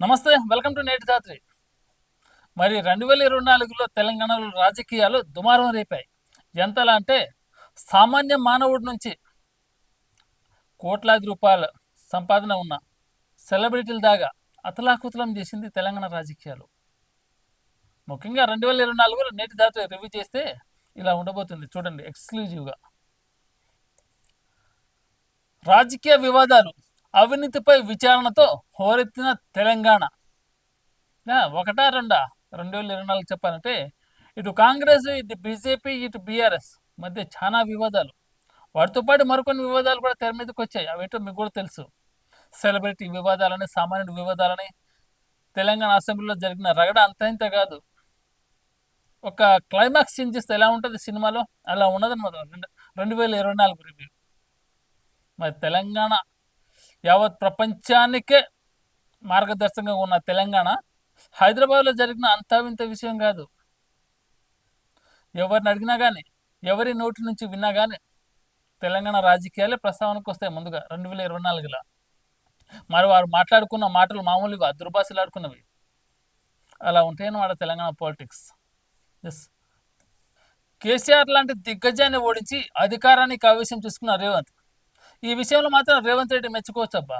నమస్తే, welcome to నేటి రాత్రి. మరి 2024లో తెలంగాణలో రాజకీయాలు దుమారం రేపాయి. ఎంతలా అంటే సామాన్య మానవుడి నుంచి కోట్లాది రూపాయల సంపాదన ఉన్న సెలబ్రిటీల దాకా అతలాకుతలం చేసింది తెలంగాణ రాజకీయాలు. ముఖ్యంగా 2024లో నేటి రాత్రి రివ్యూ చేస్తే ఇలా ఉండబోతుంది, చూడండి ఎక్స్క్లూజివ్గా. రాజకీయ వివాదాలు, అవినీతిపై విచారణతో హోరెత్తిన తెలంగాణ. ఒకటా రెండా 2024 చెప్పాలంటే ఇటు కాంగ్రెస్, ఇటు బీజేపీ, ఇటు బీఆర్ఎస్ మధ్య చాలా వివాదాలు. వాటితో పాటు మరికొన్ని వివాదాలు కూడా తెర మీదకి వచ్చాయి. అవేంటో మీకు కూడా తెలుసు. సెలబ్రిటీ వివాదాలని, సామాన్యుడి వివాదాలని, తెలంగాణ అసెంబ్లీలో జరిగిన రగడ అంత ఇంత కాదు. ఒక క్లైమాక్స్ సీన్ చేస్తే ఎలా ఉంటుంది సినిమాలో, అలా ఉన్నదన్నమాట 2024 రివ్యూ. మరి తెలంగాణ యావత్ ప్రపంచానికే మార్గదర్శకంగా ఉన్న తెలంగాణ హైదరాబాద్లో జరిగిన అంతా వింత విషయం కాదు. ఎవరిని అడిగినా కానీ, ఎవరి నోటి నుంచి విన్నా కానీ తెలంగాణ రాజకీయాలే ప్రస్తావనకు వస్తాయి ముందుగా 2024లో. మరి వారు మాట్లాడుకున్న మాటలు మామూలుగా దుర్భాషలాడుకున్నవి. అలా ఉంటాయన్నమాట తెలంగాణ పాలిటిక్స్. ఎస్, కేసీఆర్ లాంటి దిగ్గజాన్ని ఓడించి అధికారాన్ని కైవసం చేసుకున్న రేవంత్. ఈ విషయంలో మాత్రం రేవంత్ రెడ్డి మెచ్చుకోవచ్చు అబ్బా.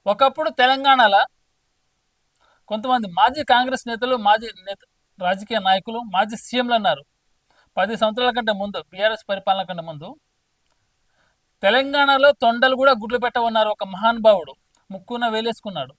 ఒకప్పుడు తెలంగాణలో కొంతమంది మాజీ కాంగ్రెస్ నేతలు, రాజకీయ నాయకులు, మాజీ సీఎంలు అన్నారు 10 సంవత్సరాల కంటే ముందు, బీఆర్ఎస్ పరిపాలన కంటే ముందు, తెలంగాణలో తొండలు కూడా గుడ్లు పెట్టమన్నారు ఒక మహానుభావుడు, ముక్కున వేలేసుకున్నాడు.